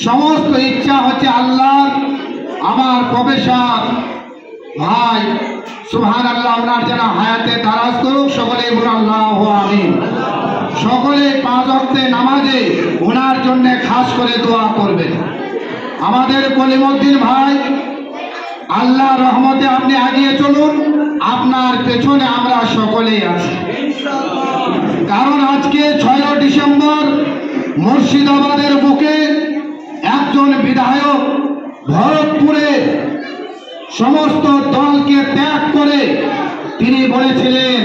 সমস্ত ইচ্ছা হচ্ছে আল্লাহ। আমার প্রফেসর ভাই সুবহানাল্লাহ, আপনার যেন হায়াতে দারাজ করুক, সকলেই বলুন আল্লাহু আমিন। সকলে 5 ওয়াক্তে নামাজে ওনার জন্য খাস করে দোয়া করবেন। আমাদের কলিমউদ্দিন ভাই, আল্লাহ রহমতে আপনি এগিয়ে চলুন, আপনার পেছনে আমরা সকলেই আছি। কারণ আজকে 6 ডিসেম্বর মুর্শিদাবাদের বুকে একজন বিধায়ক ভরতপুরে সমস্ত দলকে ত্যাগ করে তিনি বলেছিলেন,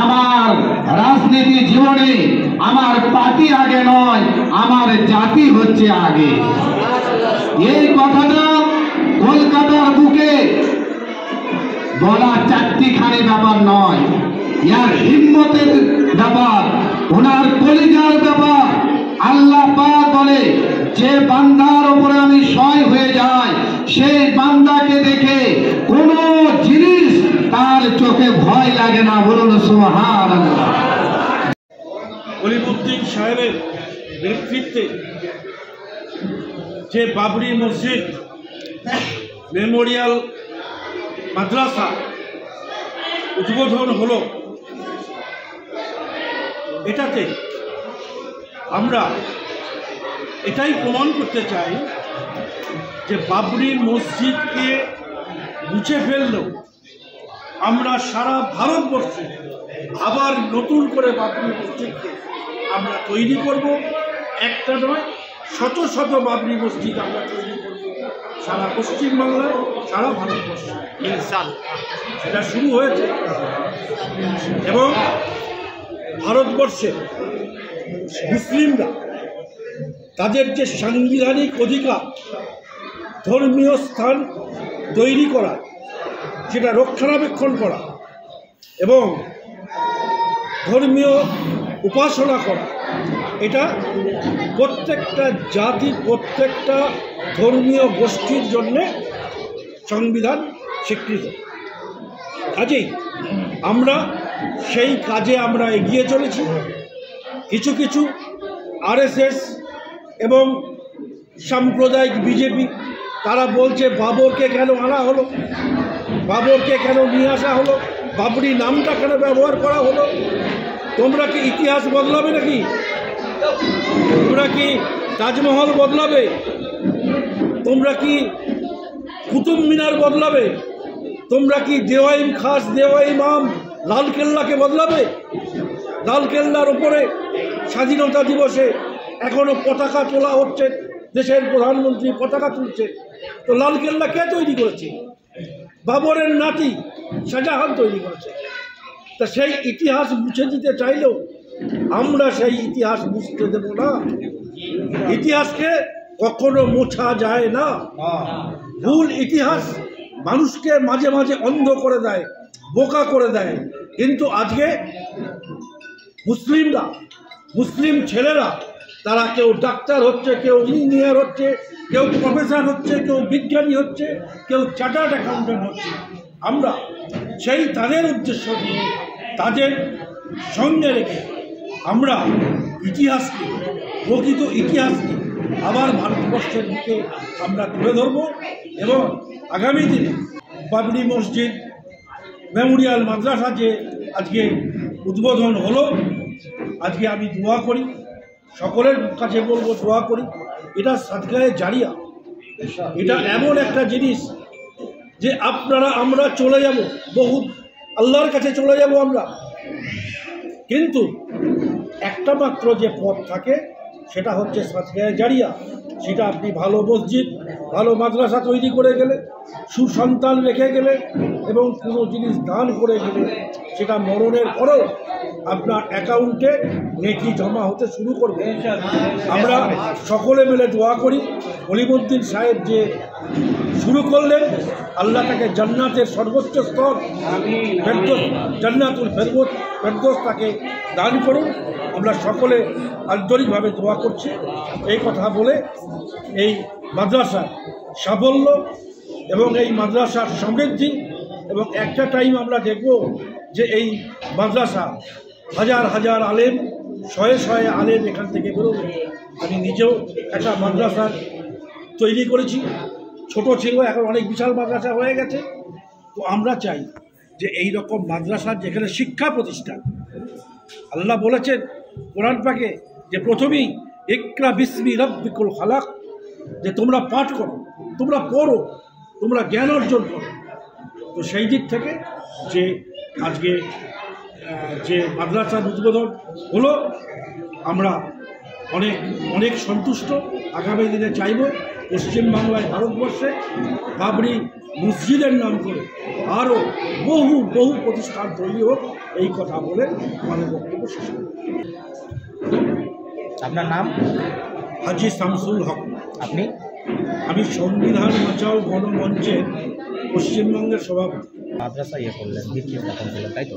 আমার রাজনীতি জীবনে আমার পার্টি আগে নয়, আমার জাতি হচ্ছে আগে। এই কথাটা কলকাতার বুকে বলা চারটিখানি ব্যাপার নয়, ইয়ার হিম্মতের ব্যাপার, ওনার কলিজার ব্যাপার। আল্লাহ পাক বলে, যে বান্দার উপরে আমি সয় হয়ে যাই, সেই বান্দাকে দেখে কোন জিনিস তার চোখে ভয় লাগে না। বলুন সুবহানাল্লাহ। কলিমউদ্দিন সাহেবের নেতৃত্বে যে বাবরি মসজিদ মেমোরিয়াল মাদ্রাসা উদ্বোধন হলো, এটাতে আমরা এটাই প্রমাণ করতে চাই যে বাবরি মসজিদকে মুছে ফেললেও আমরা সারা ভারতবর্ষে আবার নতুন করে বাবরি মসজিদকে আমরা তৈরি করব। একটা নয়, শত শত বাবরি মসজিদ আমরা তৈরি করব সারা পশ্চিমবাংলায়, সারা ভারতবর্ষে। সেটা শুরু হয়েছে এবং ভারতবর্ষে মুসলিমরা তাদের যে সাংবিধানিক অধিকার ধর্মীয় স্থান তৈরি করা, সেটা রক্ষণাবেক্ষণ করা এবং ধর্মীয় উপাসনা করা, এটা প্রত্যেকটা জাতি, প্রত্যেকটা ধর্মীয় গোষ্ঠীর জন্যে সংবিধান স্বীকৃত। কাজেই আমরা সেই কাজে আমরা এগিয়ে চলেছি। কিছু কিছু আরএসএস এবং সাম্প্রদায়িক বিজেপি তারা বলছে বাবরকে কেন আনা হলো, বাবরকে কেন নিয়ে আসা হলো, বাবরি নামটা কেন ব্যবহার করা হলো। তোমরা কি ইতিহাস বদলাবে নাকি? তোমরা কি তাজমহল বদলাবে? তোমরা কি কুতুব মিনার বদলাবে? তোমরা কি দেওয়াইম খাস, দেওয়াইম আম, লালকেল্লাকে বদলাবে? লালকেল্লার উপরে স্বাধীনতা দিবসে এখনো পতাকা তোলা হচ্ছে, দেশের প্রধানমন্ত্রী পতাকা তুলছে। তো লালকেল্লা কে তৈরি করেছে? বাবরের নাতি শাহজাহান তৈরি করেছে। তা সেই ইতিহাস মুছে দিতে চাইলেও আমরা সেই ইতিহাস মুছতে দেব না। ইতিহাসকে কখনো মোছা যায় না। ভুল ইতিহাস মানুষকে মাঝে মাঝে অন্ধ করে দেয়, বোকা করে দেয়। কিন্তু আজকে মুসলিমরা, মুসলিম ছেলেরা, তারা কেউ ডাক্তার হচ্ছে, কেউ ইঞ্জিনিয়ার হচ্ছে, কেউ প্রফেসর হচ্ছে, কেউ বিজ্ঞানী হচ্ছে, কেউ চার্টার্ড অ্যাকাউন্টেন্ট হচ্ছে। আমরা সেই তাদের উদ্দেশ্য নিয়ে, তাদের সঙ্গে রেখে আমরা ইতিহাসকে, প্রকৃত ইতিহাসকে আবার ভারতবর্ষের দিকে আমরা তুলে ধরব। এবং আগামী দিনে বাবরি মসজিদ মেমোরিয়াল মাদ্রাসা যে আজকে উদ্বোধন হলো, আজকে আমি দোয়া করি, সকলের কাছে বলবো দোয়া করি। এটা সাদকায়ে জারিয়া, এটা এমন একটা জিনিস যে আপনারা আমরা চলে যাব, বহু আল্লাহর কাছে চলে যাব আমরা, কিন্তু একটা মাত্র যে পথ থাকে সেটা হচ্ছে সাদকায়ে জারিয়া। সেটা আপনি ভালো মসজিদ, ভালো মাদ্রাসা তৈরি করে গেলে, সুসন্তান রেখে গেলে এবং কোনো জিনিস দান করে গেলে, সেটা মরণের পরেও আপনার অ্যাকাউন্টে নেকি জমা হতে শুরু করবে। আমরা সকলে মিলে দোয়া করি, কলিমউদ্দিন সাহেব যে শুরু করলেন, আল্লাহ তাকে জান্নাতের সর্বোচ্চ স্তর জান্নাতুল ফেরদৌস তাকে দান করুন। আমরা সকলে আন্তরিকভাবে দোয়া করছি। এই কথা বলে এই মাদ্রাসার সাফল্য এবং এই মাদ্রাসার সমৃদ্ধি, এবং একটা টাইম আমরা দেখব যে এই মাদ্রাসা হাজার হাজার আলেম, শয়ে শয়ে আলেম এখান থেকে বেরোবে। আমি নিজেও একটা মাদ্রাসা তৈরি করেছি, ছোট ছিল, এখন অনেক বিশাল মাদ্রাসা হয়ে গেছে। তো আমরা চাই যে এই রকম মাদ্রাসা যেখানে শিক্ষা প্রতিষ্ঠান, আল্লাহ বলেছেন কোরআন পাকে যে প্রথমেই ইকরা বিসমি রাব্বিকুল খালাক, যে তোমরা পাঠ করো, তোমরা পড়ো, তোমরা জ্ঞান অর্জন করো। তো সেই দিক থেকে যে আজকে যে মাদ্রাসার উদ্বোধন হলো, আমরা অনেক অনেক সন্তুষ্ট। আগামী দিনে চাইব পশ্চিমবাংলায়, ভারতবর্ষে বাবরি মসজিদের নাম করে আরও বহু বহু প্রতিষ্ঠান তৈরি হোক, এই কথা বলে আমাদের বক্তব্য শেষ করি। আপনার নাম? হাজি শামসুল হক। আপনি? আমি সংবিধান বাঁচাও গণমঞ্চের পশ্চিমবঙ্গের সভাপতি। মাদ্রাসা করলেন, ভিত্তি স্থাপন করলেন, তাই তো?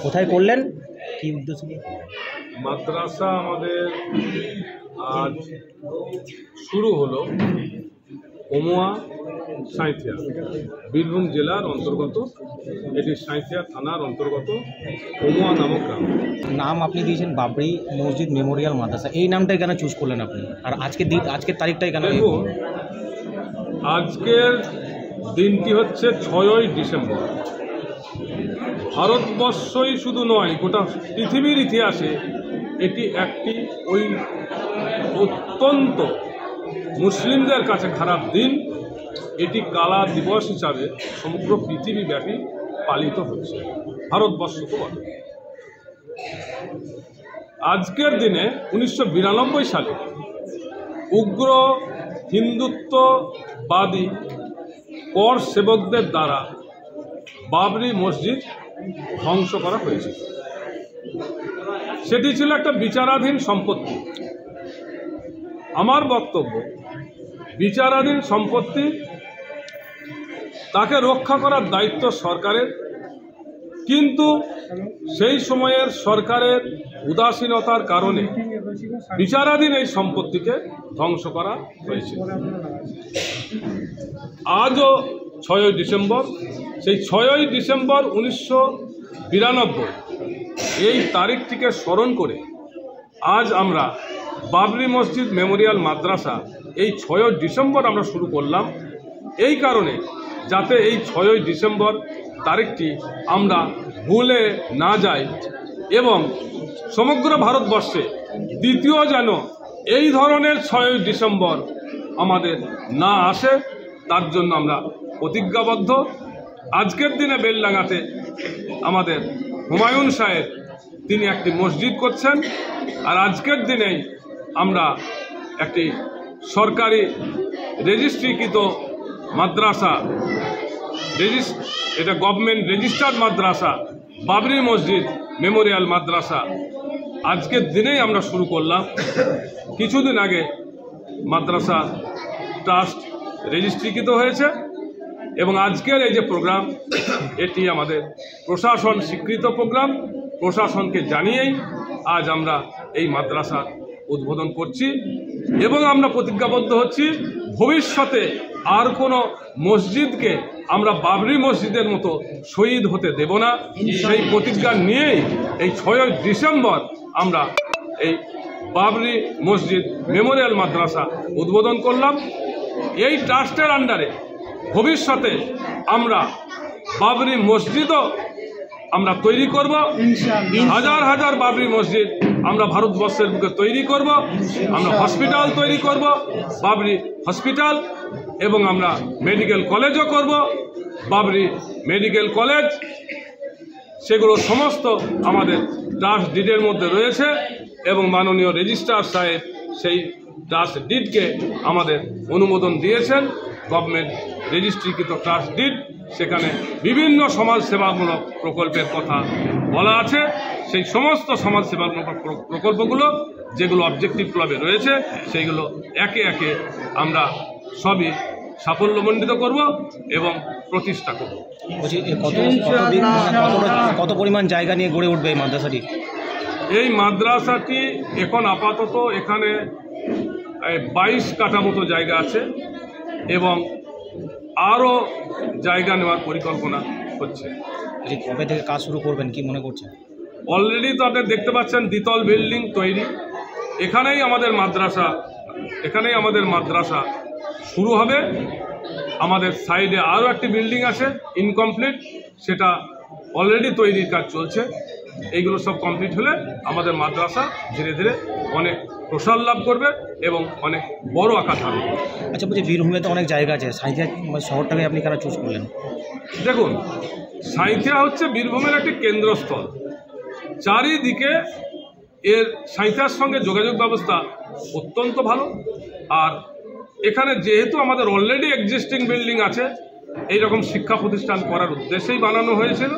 কোথায় করলেন, কী উদ্দেশ্য নিয়ে? মাদ্রাসা আমাদের আজ শুরু হলো ওমোয়া সাঁইথিয়া, বীরভূম জেলার অন্তর্গত, এটি সাঁইথিয়া থানার অন্তর্গত ওমোয়া নামক গ্রাম। নাম আপনি দিয়েছেন বাবরি মসজিদ মেমোরিয়াল মাদ্রাসা, এই নামটাই কেন চুজ করলেন আপনি? আর আজকের তারিখটাই কেন? দেখুন, আজকের দিনটি হচ্ছে 6ই ডিসেম্বর। ভারতবর্ষই শুধু নয়, গোটা পৃথিবীর ইতিহাসে এটি একটি অত্যন্ত মুসলিমদের কাছে খারাপ দিন। এটি কালা দিবস হিসাবে সমগ্র পৃথিবীব্যাপী পালিত হচ্ছে, ভারতবর্ষ তো বটে। আজকের দিনে 1992 সালে উগ্র হিন্দুত্ববাদী কর সেবকদের দ্বারা বাবরি মসজিদ ধ্বংস করা হয়েছিল। সেটি ছিল একটা বিচারাধীন সম্পত্তি। আমার বক্তব্য, বিচারাধীন সম্পত্তি, তাকে রক্ষা করার দায়িত্ব সরকারের, কিন্তু সেই সময়ের সরকারের উদাসীনতার কারণে বিচারাধীন এই সম্পত্তিকে ধ্বংস করা হয়েছিল। আজও 6ই ডিসেম্বর, সেই 6ই ডিসেম্বর 1992 এই তারিখটিকে স্মরণ করে আজ আমরা বাবরি মসজিদ মেমোরিয়াল মাদ্রাসা এই 6ই ডিসেম্বর আমরা শুরু করলাম, এই কারণে যাতে এই 6ই ডিসেম্বর তারিখটি আমরা ভুলে না যাই এবং সমগ্র ভারতবর্ষে দ্বিতীয় যেন এই ধরনের 6ই ডিসেম্বর আমাদের না আসে, তার জন্য আমরা প্রতিজ্ঞাবদ্ধ। আজকের দিনে বেলডাঙ্গাতে আমাদের হুমায়ুন সাহেব তিনি একটি মসজিদ করছেন, আর আজকের দিনেই আমরা একটি সরকারি রেজিস্ট্রিকৃত মাদ্রাসা, এটা গভর্নমেন্ট রেজিস্টার্ড মাদ্রাসা বাবরি মসজিদ মেমোরিয়াল মাদ্রাসা আজকের দিনেই আমরা শুরু করলাম। কিছুদিন আগে মাদ্রাসা ট্রাস্ট রেজিস্ট্রিকৃত হয়েছে এবং আজকের এই যে প্রোগ্রাম, এটি আমাদের প্রশাসন স্বীকৃত প্রোগ্রাম। প্রশাসনকে জানিয়েই আজ আমরা এই মাদ্রাসা উদ্বোধন করছি এবং আমরা প্রতিজ্ঞাবদ্ধ হচ্ছি ভবিষ্যতে আর কোনো মসজিদকে আমরা বাবরি মসজিদের মতো শহীদ হতে দেব না। সেই প্রতিজ্ঞা নিয়েই এই 6ই ডিসেম্বর আমরা এই বাবরি মসজিদ মেমোরিয়াল মাদ্রাসা উদ্বোধন করলাম। এই ট্রাস্টের আন্ডারে ভবিষ্যতে আমরা বাবরি মসজিদও আমরা তৈরি করব, হাজার হাজার বাবরি মসজিদ আমরা ভারতবর্ষের বুকে তৈরি করব, আমরা হসপিটাল তৈরি করব, বাবরি হসপিটাল, এবং আমরা মেডিকেল কলেজও করব, বাবরি মেডিকেল কলেজ। সেগুলো সমস্ত আমাদের ট্রাস্ট ডিডের মধ্যে রয়েছে এবং মাননীয় রেজিস্ট্রার সাহেব সেই ট্রাস্ট ডিডকে আমাদের অনুমোদন দিয়েছেন। গভর্নমেন্ট রেজিস্ট্রিকৃত ট্রাস্ট ডিড, সেখানে বিভিন্ন সমাজসেবামূলক প্রকল্পের কথা বলা আছে। সেই সমস্ত সমাজসেবামূলক প্রকল্পগুলো যেগুলো অবজেক্টিভ ক্লাবে রয়েছে সেইগুলো একে একে আমরা সবই সাফল্যমণ্ডিত করব এবং প্রতিষ্ঠা করব। কত পরিমাণ জায়গা নিয়ে গড়ে উঠবে এই মাদ্রাসাটি? এই মাদ্রাসাটি এখন আপাতত এখানে 22 কাঠা মতো জায়গা আছে এবং আরও জায়গা নেওয়ার পরিকল্পনা হচ্ছে। কবে থেকে কাজ শুরু করবেন কি মনে করছেন? অলরেডি তো আপনি দেখতে পাচ্ছেন দ্বিতল বিল্ডিং তৈরি, এখানেই আমাদের মাদ্রাসা শুরু হবে। আমাদের সাইডে আরও একটি বিল্ডিং আছে ইনকমপ্লিট, সেটা অলরেডি তৈরির কাজ চলছে। এইগুলো সব কমপ্লিট হলে আমাদের মাদ্রাসা ধীরে ধীরে অনেক প্রসার লাভ করবে এবং অনেক বড় আকার ধারণ করবে। আচ্ছা, বলছি বীরভূমে তো অনেক জায়গা আছে, সাঁইথিয়া শহরটাকে আপনি কেন চুজ করলেন? দেখুন, সাঁইথিয়া হচ্ছে বীরভূমের একটি কেন্দ্রস্থল। চারিদিকে সাঁইথিয়ার সঙ্গে যোগাযোগ ব্যবস্থা অত্যন্ত ভালো। আর এখানে যেহেতু আমাদের অলরেডি এক্সিস্টিং বিল্ডিং আছে, এইরকম শিক্ষা প্রতিষ্ঠান করার উদ্দেশ্যেই বানানো হয়েছিল,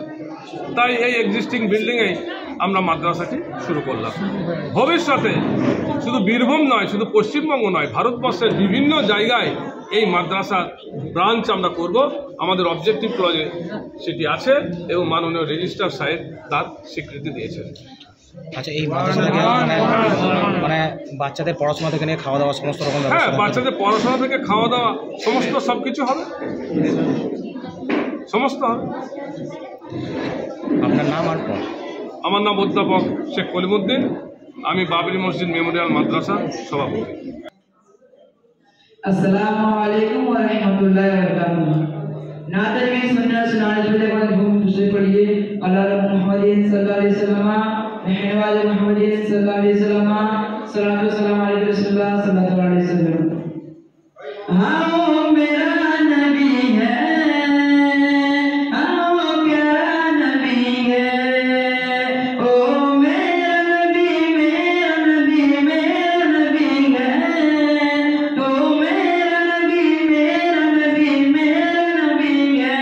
তাই এই এক্সিস্টিং বিল্ডিংয়েই আমরা মাদ্রাসাটি শুরু করলাম। ভবিষ্যতে শুধু বীরভূম নয়, শুধু পশ্চিমবঙ্গ নয়, ভারতবর্ষের বিভিন্ন জায়গায় এই মাদ্রাসার ব্রাঞ্চ আমরা করব। আমাদের অবজেক্টিভ ক্লজে সেটি আছে এবং মাননীয় রেজিস্ট্রার সাহেব তার স্বীকৃতি দিয়েছেন। আচ্ছা, এই মাদ্রাসা থেকে মানে বাচ্চাদের পড়াশোনা থেকে নিয়ে খাওয়া দাওয়া সমস্ত রকম? হ্যাঁ, বাচ্চাদের পড়াশোনা থেকে খাওয়া দাওয়া সব কিছু হবে, সমস্ত হবে। আপনার নাম আর পদ? আমার নাম অধ্যাপক শেখ কলিমুদ্দিন, আমি বাবরি মসজিদ মেমোরিয়াল মাদ্রাসার সভাপতি। अस्सलामु अलैकुम व रहमतुल्लाहि व बरकातुहू। नाते में सुनाने वाले बाद हम दूसरे पढ़िए अल्लाह मुहम्मद सल्लल्लाहु अलैहि वसल्लम रहने वाले मुहम्मद सल्लल्लाहु अलैहि वसल्लम सलात व सलाम अलैहि रसूलुल्लाह सल्लल्लाहु अलैहि वसल्लम। हाँ वो मेरा नबी है, हाँ वो प्यारा नबी है, ओ मेरा नबी मेरा नबी मेरा नबी है, ओ मेरा नबी मेरा नबी मेरा नबी है,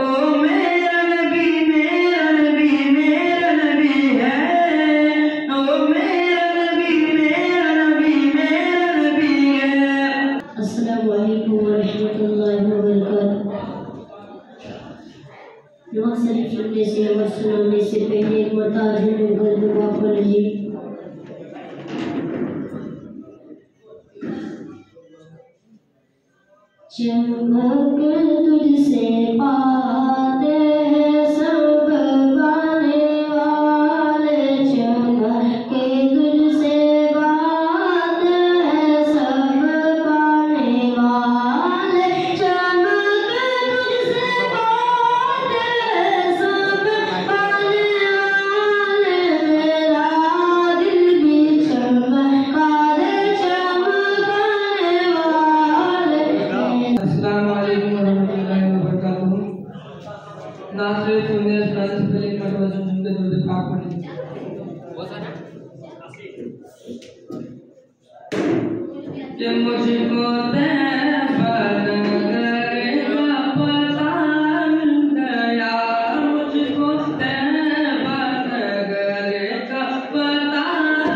ओ मेरा नबी मेरा नबी मेरा नबी है, ओ मेरा नबी मेरा नबी मेरा नबी है। अस्सलामु अलैकुम व रहमतुल्लाहि व बरकातुहू। नमाज शरीफ सुनने से और सुनाने से पहले एक मरतबा घर दुआ पढ़ ली। चमक तुझसे पाते हैं सब गाने वाले, चमक तुझसे पाते हैं सब गाने वाले, चमक तुझसे पाते हैं सब गाने वाले, मेरा दिल भी चमका दे चमकाने वाले। अस्सलामु अलैकुम व रहमतुल्लाहि व बरकातुहू। नाज़िर सुनने से पहले मरतबा सुनते दुरूद पाक पढ़िए। कि मुझको तैबा नगरेगा पता मिल गया, मुझको तैबा नगरेगा पता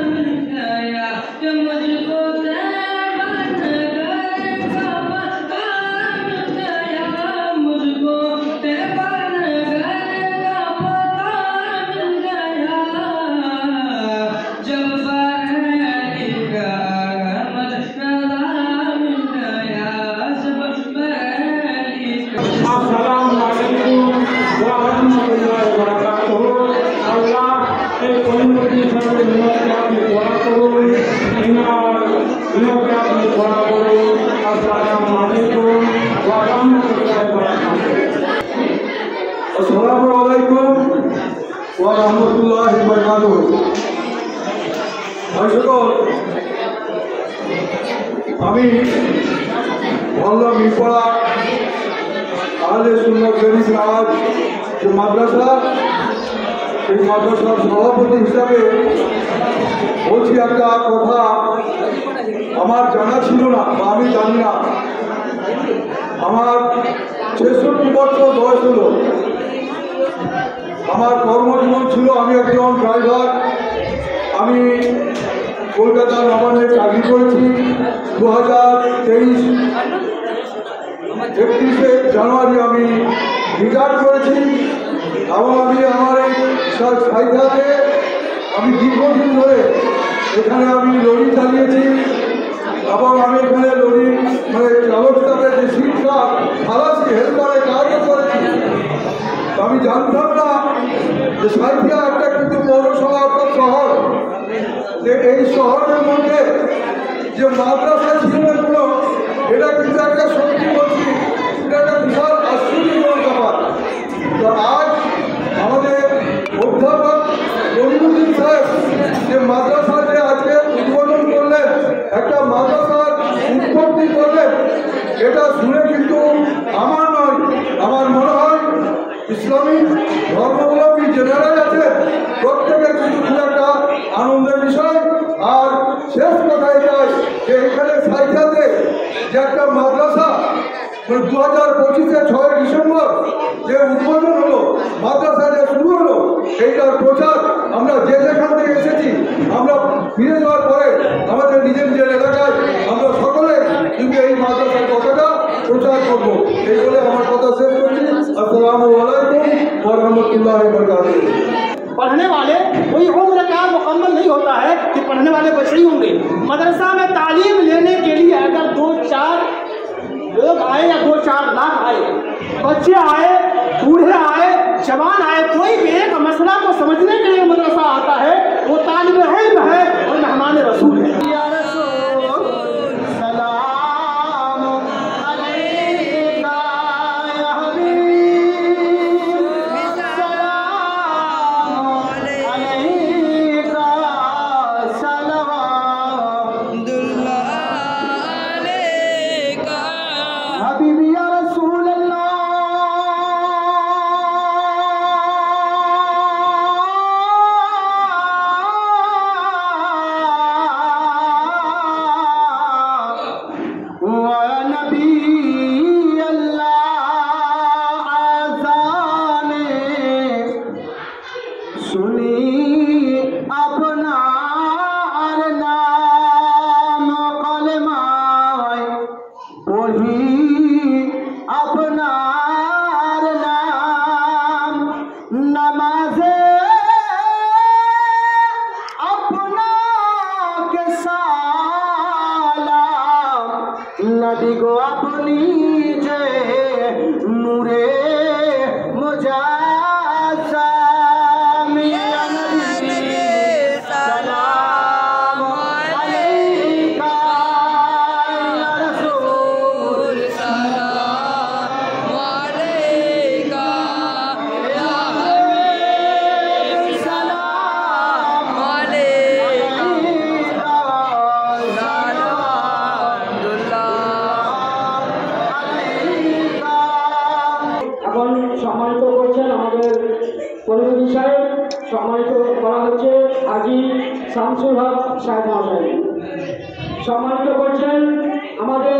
मिल गया, कि मुझको तैबा नगरेगा पता मिल गया, मुझको तैबा नगरेगा पता मिल गया। जब बरहरी का मदनज़ा मिल गया, जब बरहरी का अस्सलामु अलैकुम व रहमतुल्लाहि व बरकातुहू। अल्लाह के कलिमती सारे नियत की दुआ करो, इनार नियत की दुआ करो। अस्सलामु अलैकुम व रहमतुल्लाहि व बरकातुहू। अस्सलामु अलैकुम व रहमतुल्लाहि व बरकातुहू। ভাইসকল, আমি বললাম মিরপাড়া আহলে সুন্নাত শরীফ আজ যে মাদ্রাসা, এই মাদ্রাসার সভাপতি হিসাবে বলছি একটা কথা আমার জানা ছিল না বা আমি জানি না। আমার ৬৬ বছর বয়স হলো। আমার কর্মজীবন ছিল, আমি একজন ড্রাইভার। আমি কলকাতা নবান্নে চাকরি করেছি। 2023 31শে জানুয়ারি আমি রিটায়ার করেছি এবং আমি আমার এই সাইথাতে আমি দীর্ঘদিন ধরে এখানে আমি লরি চালিয়েছি এবং আমি এখানে লরি চালক হিসাবে যে শিক্ষা খালাসি হেল্পারে কাজও করেছি। আমি জানতাম না যে সাইথিয়া একটা কিন্তু পৌরসভা অর্থাৎ শহর। যে এই শহরের মধ্যে যে মাদ্রাসা ছিল এগুলো, এটা কিন্তু একটা সত্যি বলছি, এটা একটা বিশাল আশ্চর্যজনক ব্যাপার। তো আজ আমাদের অধ্যাপক জলিলুদ্দিন সাহেব যে মাদ্রাসা যে আজকে উদ্বোধন করলেন, একটা মাদ্রাসার উৎপত্তি করলেন, এটা শুনে কিন্তু আমার নয়, আমার মনে হয় ইসলামী ধর্মাবলম্বী যারাই আছেন প্রত্যেকের কিন্তু খুব একটা আনন্দের বিষয়। আর শেষ কথাই চাই যে এখানে সাইথাতে যে একটা মাদ্রাসা 2025-এ 6 ডিসেম্বর যে উদ্বোধন হলো, মাদ্রাসা যে শুরু হলো, এইটার প্রচার আমরা যে যেখান থেকে এসেছি আমরা ফিরে যাওয়ার পরে আমাদের নিজের নিজের এলাকায় আমরা সকলে কিন্তু এই মাদ্রাসার কথাটা প্রচার করবো। এই বলে আমার কথা শেষ করছি। আসসালামু আলাইকুম ওয়া রাহমাতুল্লাহি ওয়া বারাকাতুহু। पढ़ने वाले कोई उम्र का मुकम्मल नहीं होता है कि पढ़ने वाले बच्चे ही होंगे। मदरसा में तालीम लेने के लिए अगर 2-4 लोग आए या 2-4 लाख आए, बच्चे आए, बूढ़े आए, जवान आए, कोई भी एक मसला को समझने के लिए मदरसा आता है, वो तालिब इल्म है और मेहमान रसूल है। नबी को अपनी जे नूरे मुजाजा मिया नबी सलाम अलैका या रसूल सलाम अलैका या हबीब सलाम अलैका এখন সম্মানিত করছেন আমাদের কলিমুদ্দিন সাহেব, সম্মানিত করা হচ্ছে হাজী শামসুল হক সাহেব মহাশয়, সম্মানিত করছেন আমাদের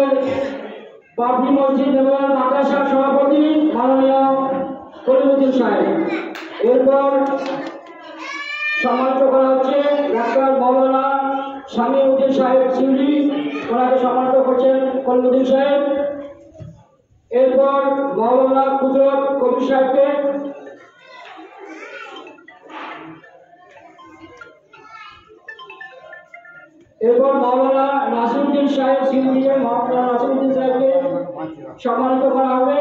বাবরি মসজিদ মেমোরিয়াল মাদ্রাসার সভাপতি মাননীয় কলিমুদ্দিন সাহেব। এরপর সম্মানিত করা হচ্ছে ডাক্তার মৌলানা শামীউদ্দিন সাহেব সিউড়ি, ওনাকে সম্মানিত করছেন কলিমুদ্দিন সাহেব। এরপর মৌলানা কুদরত কবির সাহেবকে, এরপর মৌলানা নাসিরুদ্দিন সাহেব সিউড়িকে, মৌলানা নাসিরুদ্দিন সাহেবকে সম্মানিত করা হবে।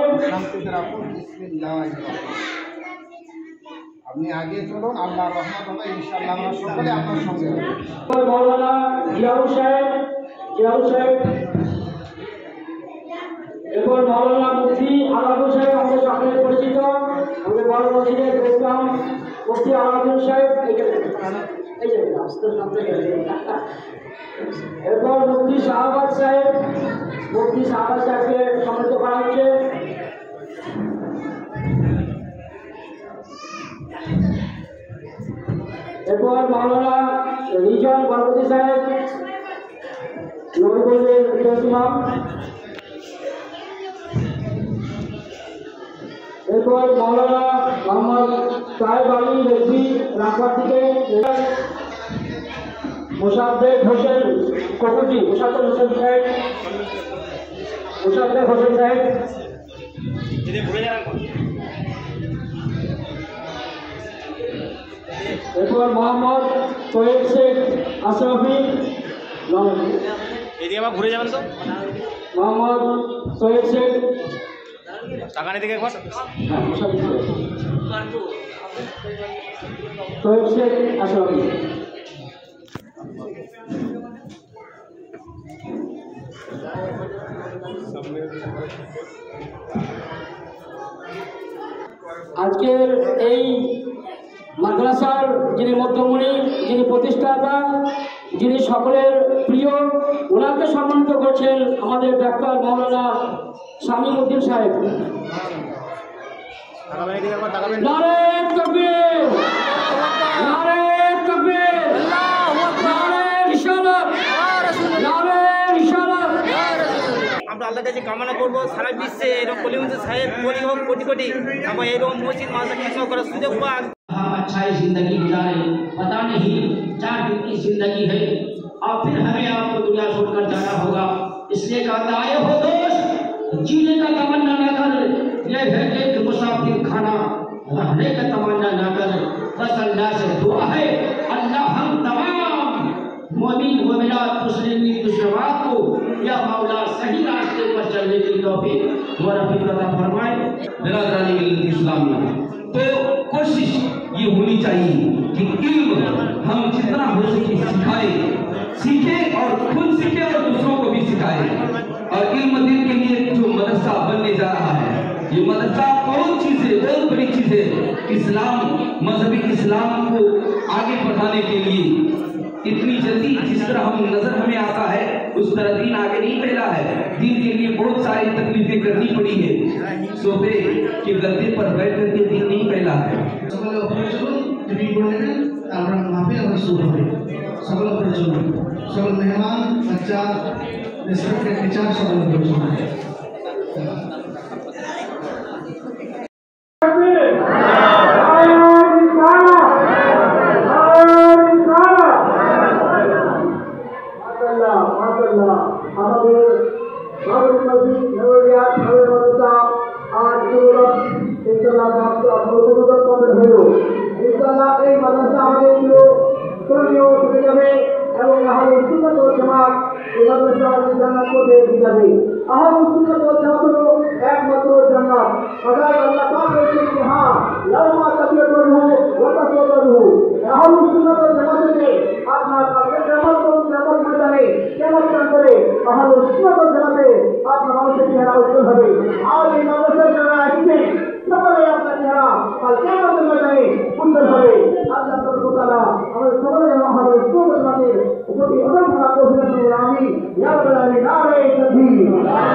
আপনি আগে চলুন, আল্লাহর রহমত হবে ইনশাআল্লাহ, আমরা সকলে আপনার সঙ্গে আছি। মৌলানা জিয়াউল সাহেব, এরপর মৌলানা মুফতি আলাউদ্দিন সাহেব, আমাদের সকলে পরিচিত, আমাদের বড় মসজিদের ইসলাম মুফতি আলাউদ্দিন সাহেব। এরপর মুফতি শাহবাজ সাহেবকে সম্মানিত করা হচ্ছে। এরপর মৌলানা রিজন গণপতি সাহেব, নবীগঞ্জের ইমাম। এরপর মৌলানা মোহাম্মদ সাহেব আলী রেজভি রামপুর থেকে, মোসাদ্দেক হোসেন কপুরজি, মোসাদ্দেক হোসেন সাহেব। এরপর মোহাম্মদ তোয়েব শেখ আশরাফি, এদিকে আবার ঘুরে যাবেন তো, মোহাম্মদ তোয়েব শেখ তাকানি থেকে একবার, তোয়েব শেখ আশরাফি। আজকের এই মাদ্রাসার যিনি মধ্যমণি, যিনি প্রতিষ্ঠাতা, যিনি সকলের প্রিয়, ওনাকে সম্মানিত করছেন আমাদের ডাক্তার মাওলানা শামীম উদ্দিন সাহেব। নারে তাকবীর, নারে তাকবীর, নারে রিসালাত, নারে রিসালাত। আমরা আল্লাহর কাছে কামনা করবো সারা বিশ্বে এরকম কলিমুদ্দিন সাহেব কোটি হোক কোটি কোটি আমরা এরকম মসজিদ মাদ্রাসা নির্মাণ করার সুযোগ পাক। हम अच्छा ही जिंदगी गुजारे, पता नहीं 4 दिन की जिंदगी है और फिर हमें आपको दुनिया छोड़कर जाना होगा। इसलिए कहता आए हो दोस्त, जीने का तमन्ना ना कर, ये है एक मुसाफिर खाना, रहने का तमन्ना ना कर। बस अल्लाह से दुआ है, अल्लाह हम तमाम मोमिन मोमिनात मुस्लिमीन मुस्लिमात को या मौला सही रास्ते पर चलने की तौफीक व रफ़ीक अता फरमाए। बिरादरानी इस्लामिया, तो कोशिश ये होनी चाहिए कि इल्म हम जितना हो सके सिखाए, सीखे और खुद सीखे और दूसरों को भी सिखाए। और इल्म दिन के लिए जो मदरसा बनने जा रहा है, ये मदरसा बहुत चीज है, बहुत बड़ी चीज है। इस्लाम, मजहबी इस्लाम को आगे बढ़ाने के लिए इतनी जल्दी जिस तरह हम नजर हमें आता है उस तरह दीन आगे नहीं फैला है। दीन के लिए बहुत सारी तकलीफें करनी पड़ी है। सोफे के गद्दे पर बैठ करके दीन नहीं फैला है। সকলে উপরে চলুন, টিভি করে নেবেন, তারপর মাহফিল আবার শুরু হবে। সকলে উপরে চলুন, সকল মেহমান, বাচ্চা, রেসপেক্টেড টিচার সকলে উপরে চলুন।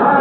আমি